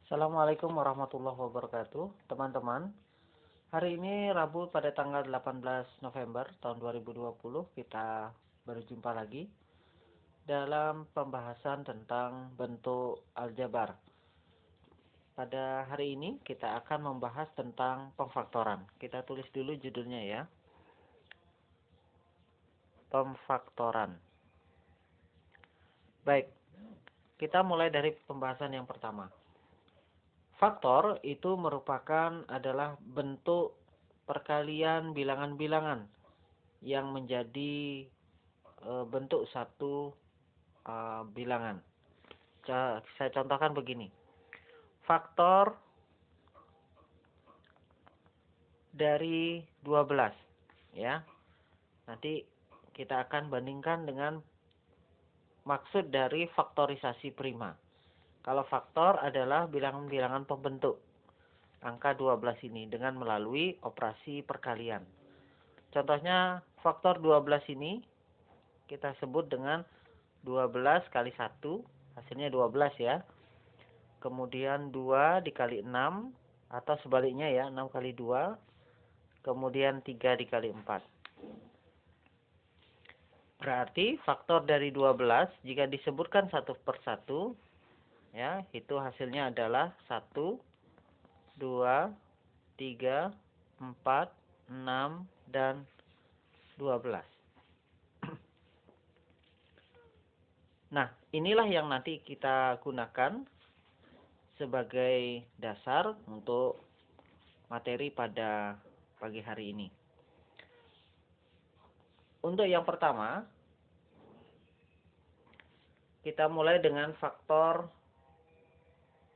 Assalamualaikum warahmatullahi wabarakatuh, teman-teman. Hari ini Rabu pada tanggal 18 November tahun 2020 kita berjumpa lagi dalam pembahasan tentang bentuk aljabar. Pada hari ini kita akan membahas tentang pemfaktoran. Kita tulis dulu judulnya ya. Pemfaktoran. Baik, kita mulai dari pembahasan yang pertama. Faktor itu adalah bentuk perkalian bilangan-bilangan yang menjadi bentuk satu bilangan. Saya contohkan begini. Faktor dari 12 ya. Nanti kita akan bandingkan dengan maksud dari faktorisasi prima. Kalau faktor adalah bilangan-bilangan pembentuk angka 12 ini dengan melalui operasi perkalian. Contohnya faktor 12 ini kita sebut dengan 12 kali 1, hasilnya 12 ya. Kemudian 2 dikali 6, atau sebaliknya ya, 6 kali 2. Kemudian 3 dikali 4. Berarti faktor dari 12 jika disebutkan satu per satu, ya, itu hasilnya adalah 1, 2, 3, 4, 6, dan 12. Nah, inilah yang nanti kita gunakan sebagai dasar untuk materi pada pagi hari ini. Untuk yang pertama, kita mulai dengan faktor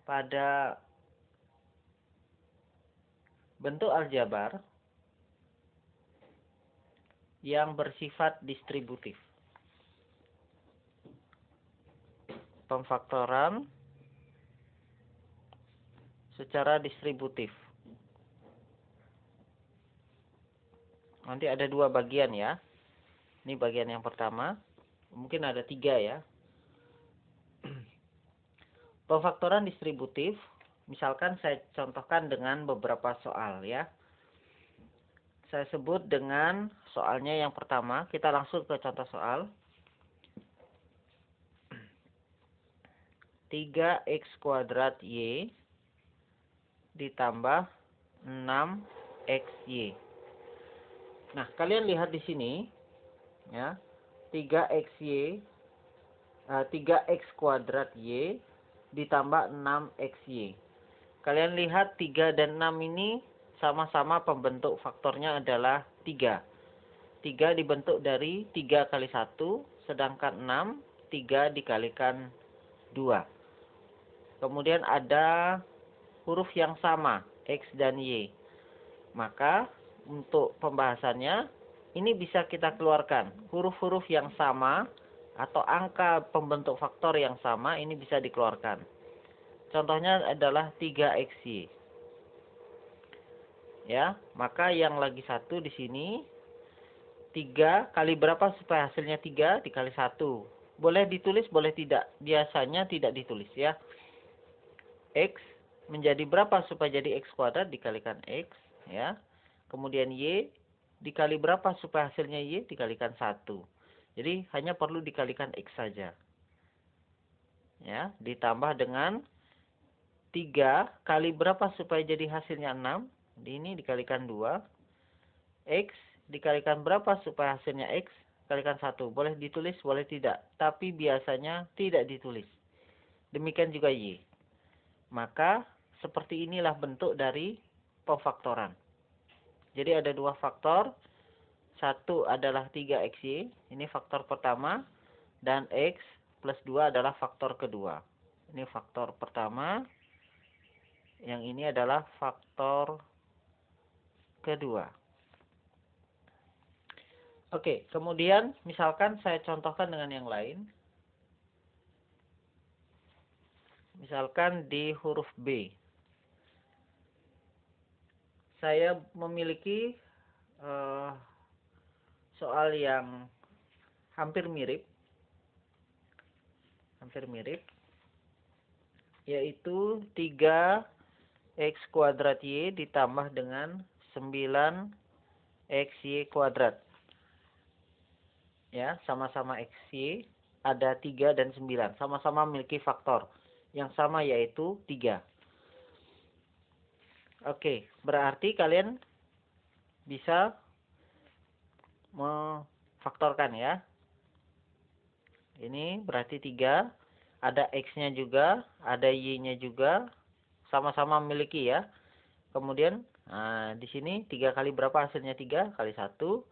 pada bentuk aljabar yang bersifat distributif. Pemfaktoran secara distributif. Nanti ada dua bagian ya. Ini bagian yang pertama. Mungkin ada 3 ya. Pemfaktoran distributif, misalkan saya contohkan dengan beberapa soal ya. Saya sebut dengan soalnya yang pertama. Kita langsung ke contoh soal. 3x kuadrat y ditambah 6xy. Nah, kalian lihat di sini ya. 3x kuadrat y ditambah 6xy. Kalian lihat 3 dan 6 ini sama-sama pembentuk faktornya adalah 3. 3 dibentuk dari 3 kali 1, sedangkan 6, 3 dikalikan 2. Kemudian ada huruf yang sama, x dan y. Maka untuk pembahasannya, ini bisa kita keluarkan. Huruf-huruf yang sama atau angka pembentuk faktor yang sama, ini bisa dikeluarkan. Contohnya adalah 3xy. Ya, maka yang lagi 1 di sini 3 kali berapa supaya hasilnya 3 dikali 1. Boleh ditulis, boleh tidak. Biasanya tidak ditulis ya. X menjadi berapa supaya jadi x kuadrat dikalikan x ya. Kemudian y dikali berapa supaya hasilnya y dikalikan 1. Jadi hanya perlu dikalikan x saja. Ya, ditambah dengan 3 kali berapa supaya jadi hasilnya 6? Ini dikalikan 2. X dikalikan berapa supaya hasilnya x? Kalikan 1. Boleh ditulis, boleh tidak. Tapi biasanya tidak ditulis. Demikian juga y. Maka seperti inilah bentuk dari pemfaktoran. Jadi ada dua faktor. Satu adalah 3xy. Ini faktor pertama. Dan x plus 2 adalah faktor kedua. Ini faktor pertama. Yang ini adalah faktor kedua. Oke, kemudian misalkan saya contohkan dengan yang lain. Misalkan di huruf B. Saya memiliki soal yang hampir mirip. yaitu 3x kuadrat Y ditambah dengan 9xy kuadrat. Ya, sama-sama xy, ada 3 dan 9. Sama-sama memiliki faktor yang sama yaitu 3. Oke, berarti kalian bisa memfaktorkan ya. Ini berarti 3. Ada X-nya juga, ada Y-nya juga. Sama-sama memiliki ya. Kemudian, nah, di sini 3 kali berapa hasilnya? 3 kali 1.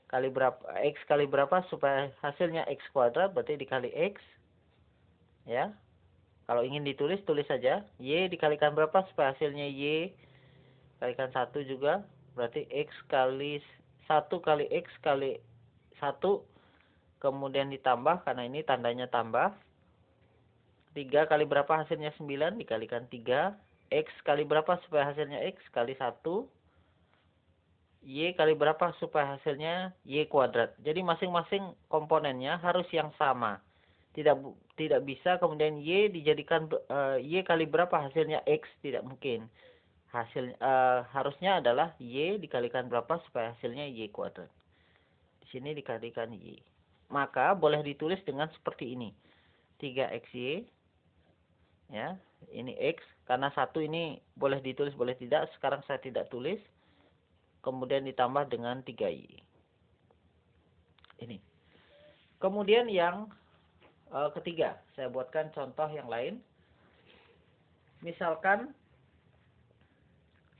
Kali berapa? X kali berapa supaya hasilnya X kuadrat, berarti dikali X. Ya. Kalau ingin ditulis, tulis saja. Y dikalikan berapa supaya hasilnya Y kalikan 1 juga. Berarti X kali 1 kali X kali 1. Kemudian ditambah, karena ini tandanya tambah. 3 kali berapa hasilnya? 9 dikalikan 3. X kali berapa supaya hasilnya X kali 1. Y kali berapa supaya hasilnya Y kuadrat. Jadi masing-masing komponennya harus yang sama. Tidak bisa kemudian Y dijadikan Y kali berapa hasilnya X. Tidak mungkin. Harusnya adalah Y dikalikan berapa supaya hasilnya Y kuadrat. Di sini dikalikan Y. Maka boleh ditulis dengan seperti ini. 3xy. Ya, ini X. Karena 1 ini boleh ditulis, boleh tidak. Sekarang saya tidak tulis. Kemudian ditambah dengan 3y. Ini. Kemudian yang ketiga. Saya buatkan contoh yang lain. Misalkan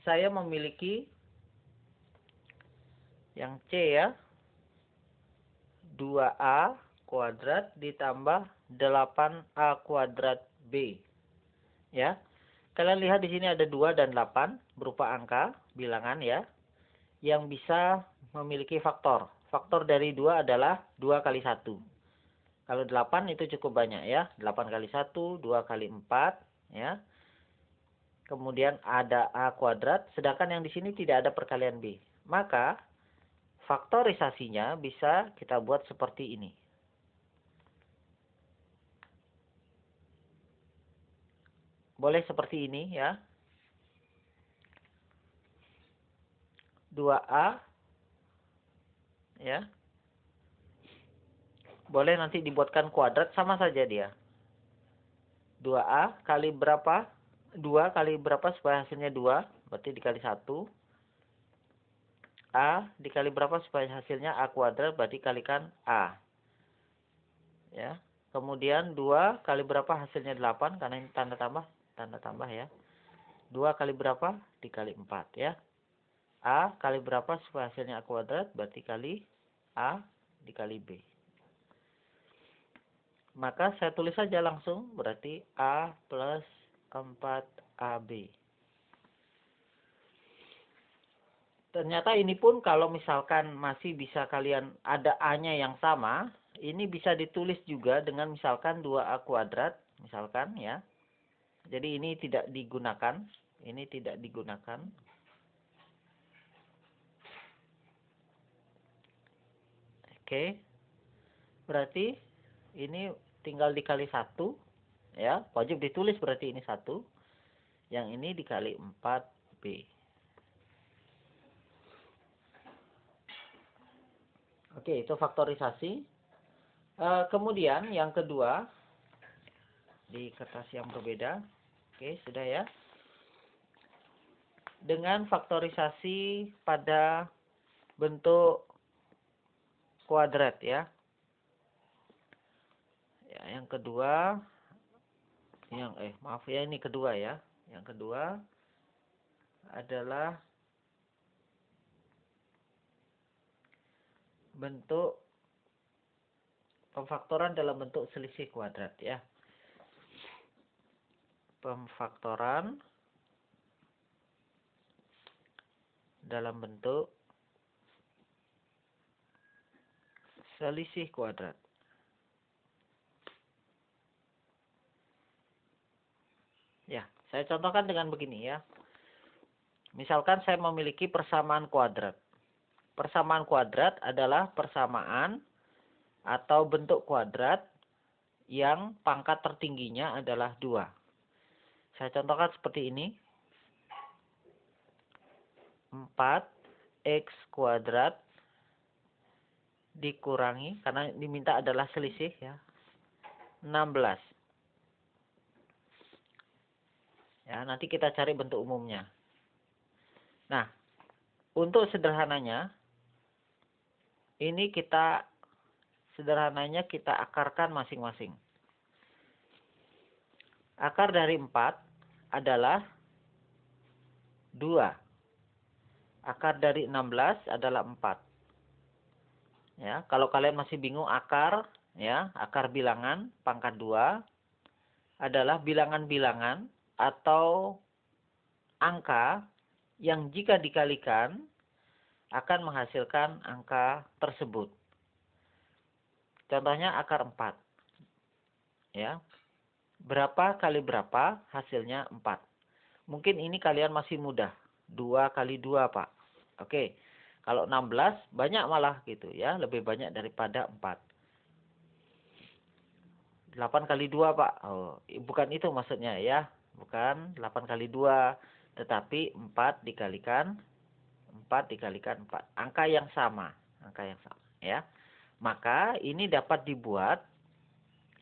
saya memiliki yang C ya. 2A kuadrat ditambah 8A kuadrat B. Ya. Kalian lihat di sini ada 2 dan 8 berupa angka, bilangan ya, yang bisa memiliki faktor. Faktor dari 2 adalah 2 kali 1. Kalau 8 itu cukup banyak ya. 8 kali 1, 2 kali 4 ya. Kemudian ada A kuadrat, sedangkan yang di sini tidak ada perkalian B. Maka faktorisasinya bisa kita buat seperti ini. Boleh seperti ini ya. 2A ya. Boleh nanti dibuatkan kuadrat, sama saja dia. 2A kali berapa? 2 kali berapa supaya hasilnya 2? Berarti dikali 1. A dikali berapa supaya hasilnya A kuadrat? Berarti kalikan A. Ya. Kemudian 2 kali berapa hasilnya 8? Karena ini tanda tambah ya. 2 kali berapa? Dikali 4 ya. A kali berapa supaya hasilnya A kuadrat? Berarti kali A dikali B. Maka saya tulis saja langsung. Berarti A plus 4AB. Ternyata ini pun kalau misalkan masih bisa kalian ada A-nya yang sama. Ini bisa ditulis juga dengan misalkan 2A kuadrat. Misalkan ya. Jadi ini tidak digunakan. Ini tidak digunakan. Oke. Berarti ini tinggal dikali 1. Ya. Wajib ditulis berarti ini 1. Yang ini dikali 4B. Oke, itu faktorisasi. Kemudian yang kedua. Di kertas yang berbeda. Oke, sudah ya. Dengan faktorisasi pada bentuk kuadrat ya. Ya, yang kedua maaf ya, ini kedua ya. Yang kedua adalah bentuk pemfaktoran dalam bentuk selisih kuadrat ya. Pemfaktoran dalam bentuk selisih kuadrat. Ya, saya contohkan dengan begini ya. Misalkan saya memiliki persamaan kuadrat. Persamaan kuadrat adalah persamaan atau bentuk kuadrat yang pangkat tertingginya adalah 2. Saya contohkan seperti ini. 4x kuadrat dikurangi, karena diminta adalah selisih ya, 16. Ya, nanti kita cari bentuk umumnya. Nah, untuk sederhananya, ini kita akarkan masing-masing. Akar dari 4 adalah 2. Akar dari 16 adalah 4. Ya, kalau kalian masih bingung akar, ya, akar bilangan pangkat 2 adalah bilangan-bilangan atau angka yang jika dikalikan akan menghasilkan angka tersebut. Contohnya akar 4. Ya. Berapa kali berapa hasilnya 4. Mungkin ini kalian masih mudah. 2 kali 2, Pak. Oke. Kalau 16 banyak malah gitu ya, lebih banyak daripada 4. 8 kali 2, Pak. Oh, bukan itu maksudnya ya. Bukan 8 kali 2, tetapi 4 dikalikan 4. Angka yang sama, ya. Maka ini dapat dibuat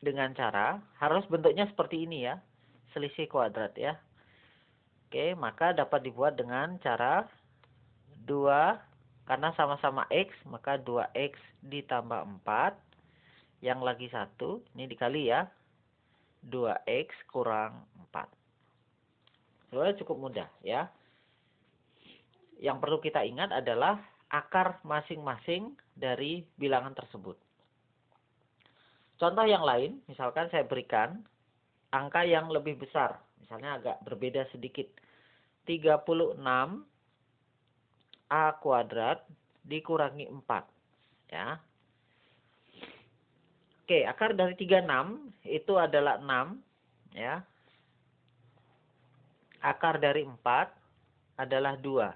dengan cara, harus bentuknya seperti ini ya, selisih kuadrat ya. Oke, maka dapat dibuat dengan cara 2, karena sama-sama X, maka 2X ditambah 4, yang lagi 1, ini dikali ya, 2X kurang 4. Soalnya cukup mudah ya. Yang perlu kita ingat adalah akar masing-masing dari bilangan tersebut. Contoh yang lain, misalkan saya berikan angka yang lebih besar, misalnya agak berbeda sedikit. 36 A kuadrat dikurangi 4. Ya. Oke, akar dari 36 itu adalah 6. Ya. Akar dari 4 adalah 2.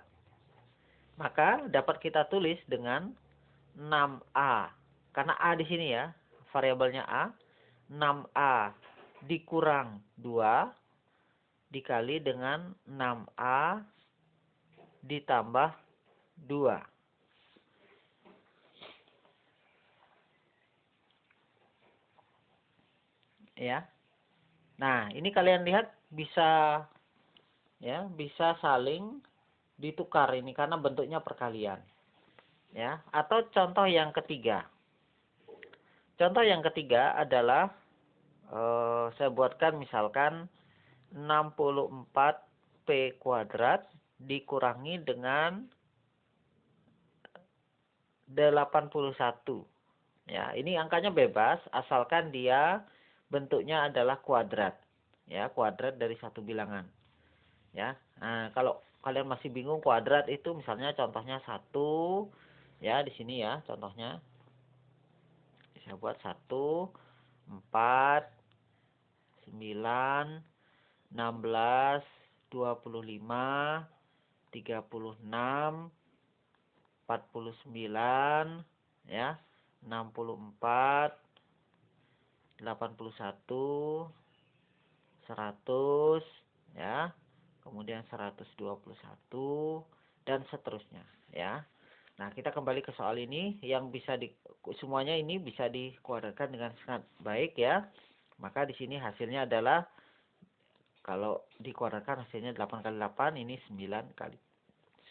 Maka dapat kita tulis dengan 6A. Karena A di sini ya, variabelnya A. 6A dikurang 2 dikali dengan 6A ditambah 2. Ya. Nah, ini kalian lihat bisa ya, bisa saling ditukar ini karena bentuknya perkalian. Ya, atau contoh yang ketiga. Contoh yang ketiga adalah saya buatkan misalkan 64P kuadrat dikurangi dengan 81. Ya, ini angkanya bebas asalkan dia bentuknya adalah kuadrat. Ya, kuadrat dari satu bilangan. Ya. Nah, kalau kalian masih bingung kuadrat itu misalnya contohnya 1 ya, di sini ya contohnya. Saya buat 1, 4, 9, 16, 25, 36, 49, ya, 64, 81, 100, ya, kemudian 121, dan seterusnya, ya. Nah, kita kembali ke soal ini yang semuanya ini bisa dikuadratkan dengan sangat baik ya. Maka di sini hasilnya adalah kalau dikuadratkan hasilnya 8 kali 8 ini 9 kali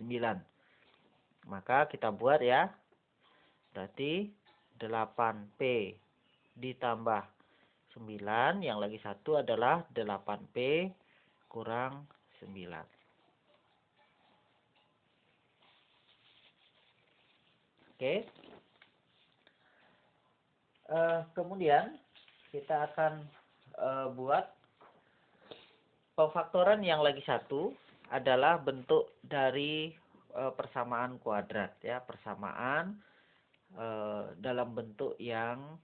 9. Maka kita buat ya. Berarti 8P ditambah 9, yang lagi 1 adalah 8P kurang 9. Oke. Kemudian kita akan buat pemfaktoran yang lagi 1 adalah bentuk dari persamaan kuadrat ya, persamaan dalam bentuk yang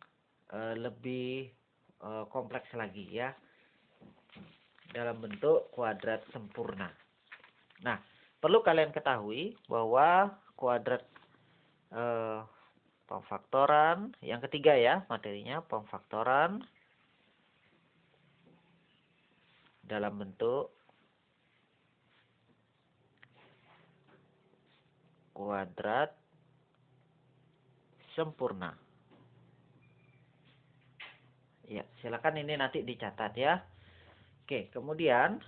lebih kompleks lagi ya, dalam bentuk kuadrat sempurna. Nah, perlu kalian ketahui bahwa kuadrat pemfaktoran yang ketiga ya materinya, pemfaktoran dalam bentuk kuadrat sempurna. Ya, silakan ini nanti dicatat ya. Oke, kemudian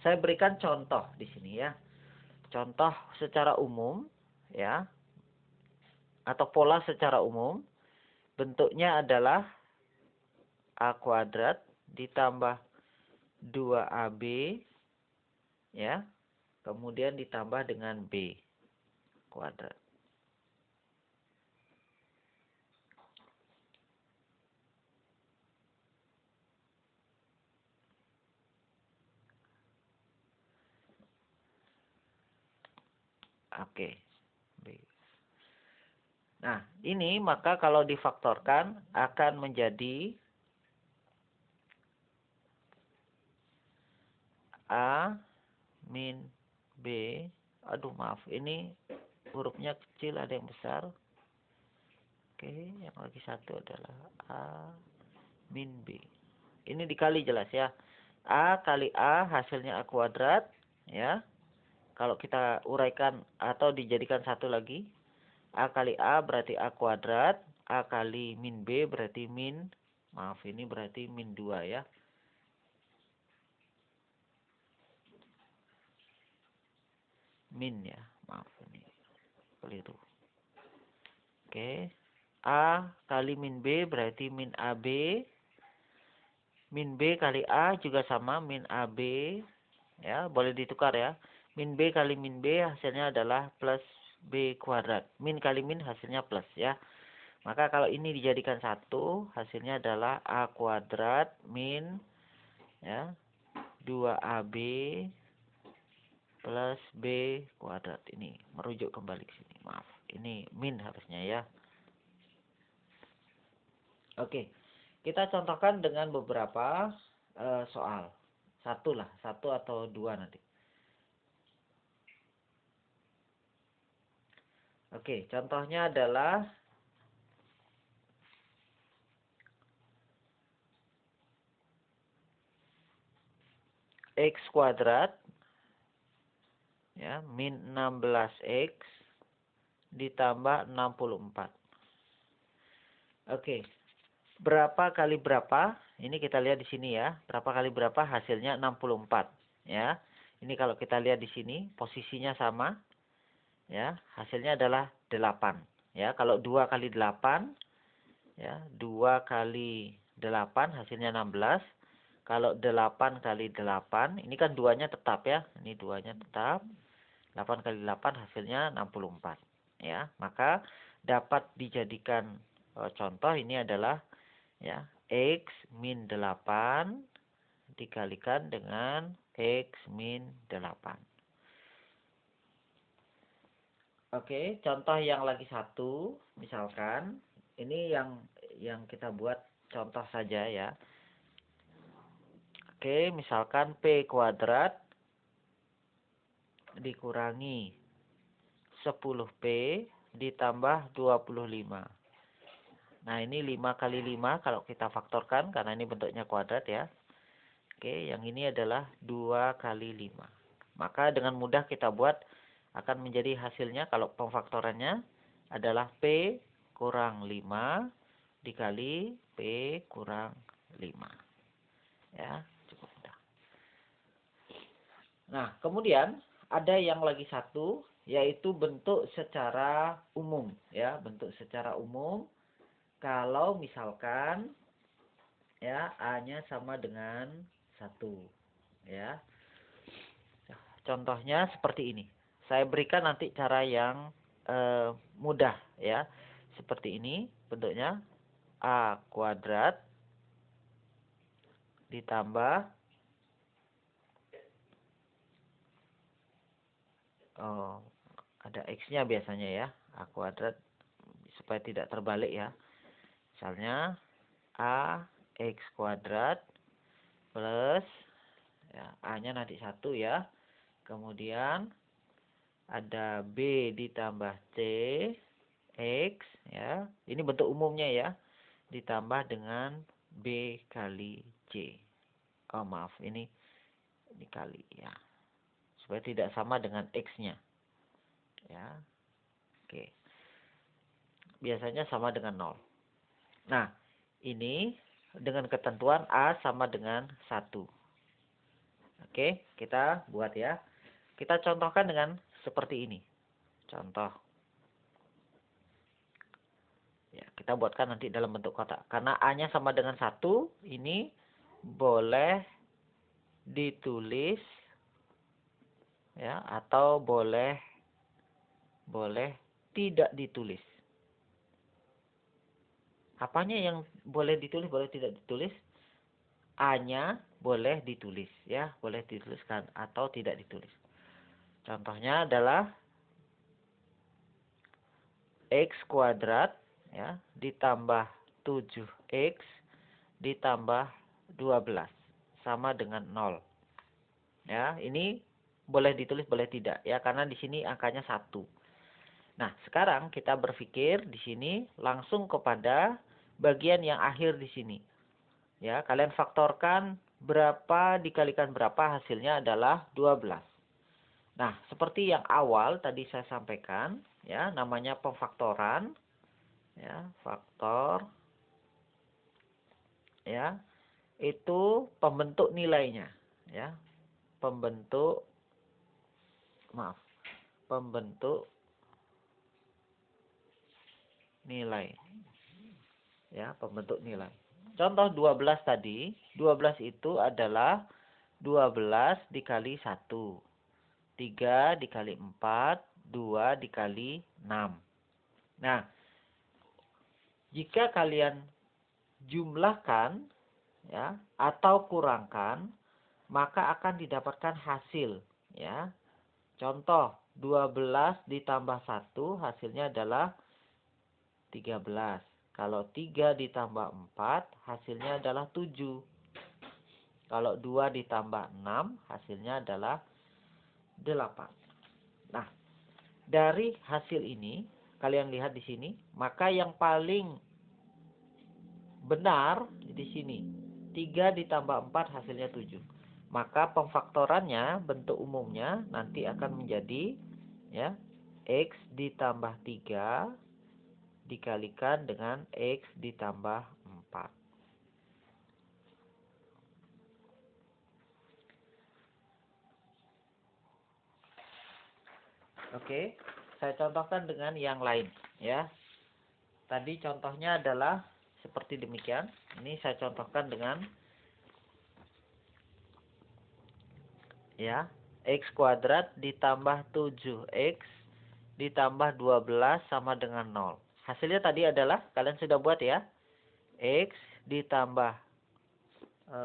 saya berikan contoh di sini ya. Contoh secara umum ya, atau pola secara umum. Bentuknya adalah A kuadrat ditambah 2AB ya. Kemudian ditambah dengan B kuadrat. Oke. B. Nah, ini maka kalau difaktorkan akan menjadi A min B. Aduh maaf, ini hurufnya kecil, ada yang besar. Oke, yang lagi satu adalah A min B. Ini dikali jelas ya. A kali A hasilnya A kuadrat ya. Kalau kita uraikan atau dijadikan satu lagi, A kali A berarti A kuadrat, A kali min B berarti maaf ini berarti min 2 ya. Min ya, maaf ini keliru. Oke, A kali min B berarti min AB. Min B kali A juga sama min AB. Ya, boleh ditukar ya. Min B kali min B hasilnya adalah plus B kuadrat. Min kali min hasilnya plus ya. Maka kalau ini dijadikan satu, hasilnya adalah A kuadrat min ya 2AB plus B kuadrat. Ini merujuk kembali ke sini. Maaf, ini min harusnya ya. Oke, kita contohkan dengan beberapa soal. Satu atau dua nanti. Oke, contohnya adalah X kuadrat ya min 16X ditambah 64. Oke. Berapa kali berapa? Ini kita lihat di sini ya. Berapa kali berapa hasilnya 64 ya. Ini kalau kita lihat di sini posisinya sama ya. Hasilnya adalah 8 ya. Kalau 2 kali 8 ya, 2 kali 8 hasilnya 16. Kalau 8 kali 8, ini kan duanya tetap ya. Ini duanya tetap. 8 kali 8 hasilnya 64 ya. Maka dapat dijadikan contoh ini adalah ya, X min 8 dikalikan dengan X min 8. Oke, contoh yang lagi satu, misalkan, ini yang kita buat contoh saja ya. Oke, misalkan P kuadrat dikurangi 10P ditambah 25. Nah, ini 5 kali 5 kalau kita faktorkan, karena ini bentuknya kuadrat ya. Oke, yang ini adalah 2 kali 5. Maka dengan mudah kita buat akan menjadi hasilnya kalau pemfaktorannya adalah P kurang 5 dikali P kurang 5. Ya, cukup mudah. Nah, kemudian ada yang lagi satu, yaitu bentuk secara umum. Ya, bentuk secara umum. Kalau misalkan ya A-nya sama dengan 1 ya. Contohnya seperti ini. Saya berikan nanti cara yang mudah ya. Seperti ini bentuknya A kuadrat ditambah ada X-nya biasanya ya. A kuadrat supaya tidak terbalik ya. Misalnya A X kuadrat plus ya, A-nya nanti 1 ya. Kemudian ada B ditambah C X ya. Ini bentuk umumnya ya. Ditambah dengan B kali C. Oh maaf, ini dikali ya. Supaya tidak sama dengan X-nya. Ya. Oke. Biasanya sama dengan 0. Nah, ini dengan ketentuan A sama dengan 1. Oke, kita buat ya. Kita contohkan dengan seperti ini. Contoh. Ya, kita buatkan nanti dalam bentuk kotak. Karena A-nya sama dengan 1, ini boleh ditulis ya, atau boleh tidak ditulis. Apanya yang boleh ditulis, boleh tidak ditulis? A-nya boleh ditulis ya, boleh dituliskan atau tidak ditulis. Contohnya adalah X kuadrat ya ditambah 7X ditambah 12 sama dengan 0. Ya, ini boleh ditulis boleh tidak ya, karena di sini angkanya 1. Nah, sekarang kita berpikir di sini langsung kepada bagian yang akhir di sini. Ya, kalian faktorkan berapa dikalikan berapa, hasilnya adalah 12. Nah, seperti yang awal tadi saya sampaikan, ya, namanya pemfaktoran, ya, faktor, ya, itu pembentuk nilainya, ya, pembentuk nilai, ya, pembentuk nilai. Contoh 12 tadi, 12 itu adalah 12 dikali 1. 3 dikali 4, 2 dikali 6. Nah, jika kalian jumlahkan ya atau kurangkan, maka akan didapatkan hasil ya. Contoh 12 ditambah 1 hasilnya adalah 13. Kalau 3 ditambah 4 hasilnya adalah 7. Kalau 2 ditambah 6 hasilnya adalah 8. Nah, dari hasil ini, kalian lihat di sini, maka yang paling benar di sini. 3 ditambah 4 hasilnya 7. Maka pemfaktorannya, bentuk umumnya, nanti akan menjadi ya X ditambah 3 dikalikan dengan X ditambah 4. Oke, saya contohkan dengan yang lain ya. Tadi contohnya adalah seperti demikian. Ini saya contohkan dengan ya, X kuadrat ditambah 7X ditambah 12 sama dengan 0. Hasilnya tadi adalah, kalian sudah buat ya, X ditambah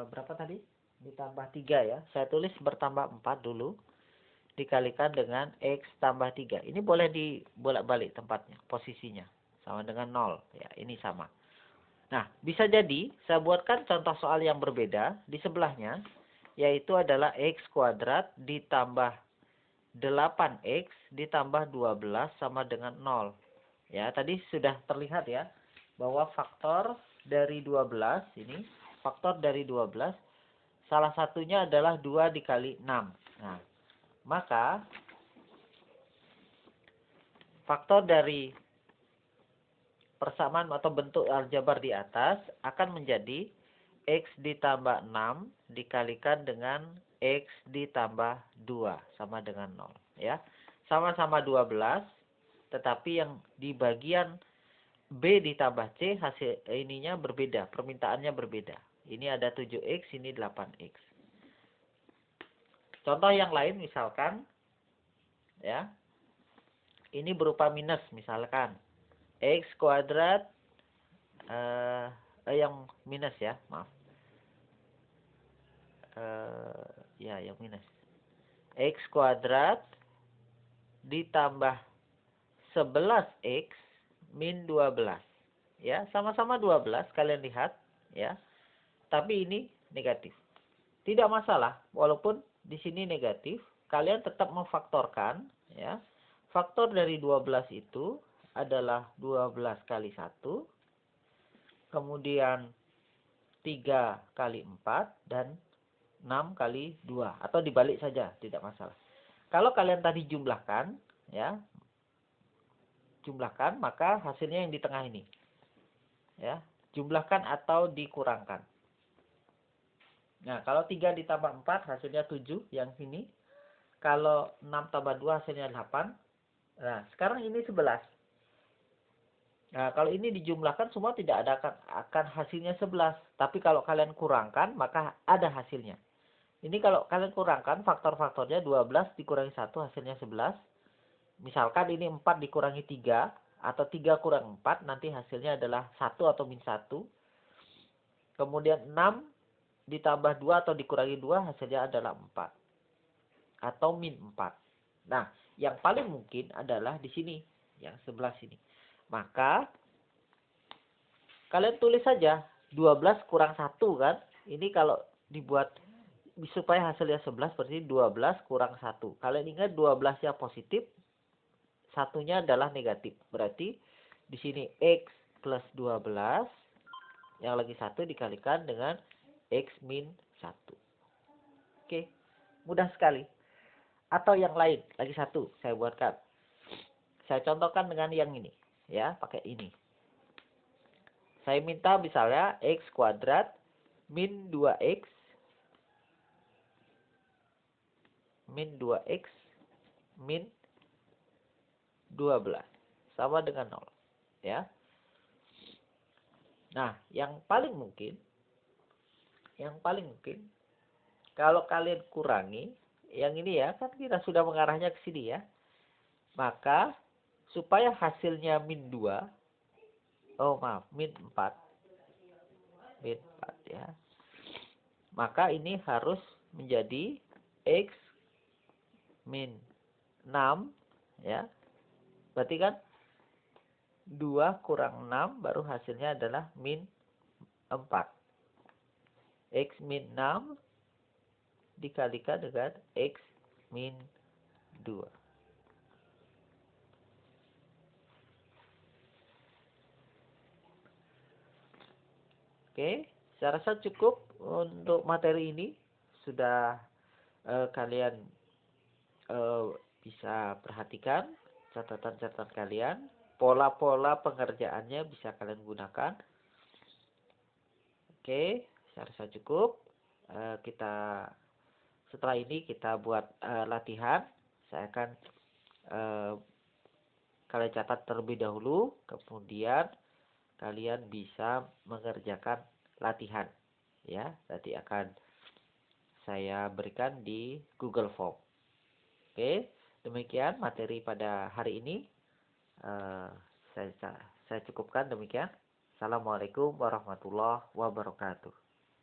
berapa tadi? Ditambah 3 ya. Saya tulis bertambah 4 dulu. Dikalikan dengan X tambah 3. Ini boleh dibolak-balik tempatnya, posisinya. Sama dengan 0. Ya, ini sama. Nah, bisa jadi saya buatkan contoh soal yang berbeda di sebelahnya. Yaitu adalah X kuadrat ditambah 8X ditambah 12 sama dengan 0. Ya, tadi sudah terlihat ya, bahwa faktor dari 12 ini, faktor dari 12, salah satunya adalah 2 dikali 6. Nah, maka faktor dari persamaan atau bentuk aljabar di atas akan menjadi X ditambah 6 dikalikan dengan X ditambah 2 sama dengan 0. Ya, sama-sama 12, tetapi yang di bagian B ditambah C hasil ininya berbeda, permintaannya berbeda. Ini ada 7X, ini 8X. Contoh yang lain misalkan ya. Ini berupa minus misalkan. X kuadrat yang minus ya, maaf. Ya, yang minus. X kuadrat ditambah 11X min 12. Ya, sama-sama 12 kalian lihat ya. Tapi ini negatif. Tidak masalah, walaupun di sini negatif, kalian tetap memfaktorkan ya. Faktor dari 12 itu adalah 12 kali 1. Kemudian 3 kali 4 dan 6 kali 2. Atau dibalik saja, tidak masalah. Kalau kalian tadi jumlahkan, ya, jumlahkan, maka hasilnya yang di tengah ini. Ya, jumlahkan atau dikurangkan. Nah, kalau 3 ditambah 4 hasilnya 7 yang sini. Kalau 6 tambah 2 hasilnya 8. Nah, sekarang ini 11. Nah, kalau ini dijumlahkan semua tidak ada akan hasilnya 11. Tapi kalau kalian kurangkan, maka ada hasilnya. Ini kalau kalian kurangkan faktor-faktornya 12 dikurangi 1 hasilnya 11. Misalkan ini 4 dikurangi 3 atau 3 kurang 4 nanti hasilnya adalah 1 atau min 1. Kemudian 6 ditambah 2 atau dikurangi 2 hasilnya adalah 4 atau min 4. Nah, yang paling mungkin adalah di sini, yang sebelah sini. Maka kalian tulis saja 12 kurang 1 kan. Ini kalau dibuat supaya hasilnya 11 berarti 12 kurang 1. Kalian ingat 12-nya positif, satunya adalah negatif. Berarti di sini X plus 12 yang lagi 1 dikalikan dengan X min 1. Oke, mudah sekali. Atau yang lain, lagi 1 saya buatkan. Saya contohkan dengan yang ini, ya, pakai ini. Saya minta misalnya X kuadrat min 2X min 2X min 12 sama dengan 0, ya. Nah, yang paling mungkin kalau kalian kurangi yang ini, ya, kan kita sudah mengarahnya ke sini, ya. Maka supaya hasilnya min 2, min 4. Min 4, ya. Maka ini harus menjadi X min 6, ya. Berarti kan 2 kurang 6 baru hasilnya adalah min 4. X min 6 dikalikan dengan X min 2. Oke, saya rasa cukup untuk materi ini. Sudah kalian bisa perhatikan catatan-catatan kalian. Pola-pola pengerjaannya bisa kalian gunakan. Oke, saya rasa cukup. Setelah ini kita buat latihan. Saya akan kalian catat terlebih dahulu, kemudian kalian bisa mengerjakan latihan, ya. Nanti akan saya berikan di Google Form. Oke, demikian materi pada hari ini. Saya cukupkan demikian. Assalamualaikum warahmatullahi wabarakatuh.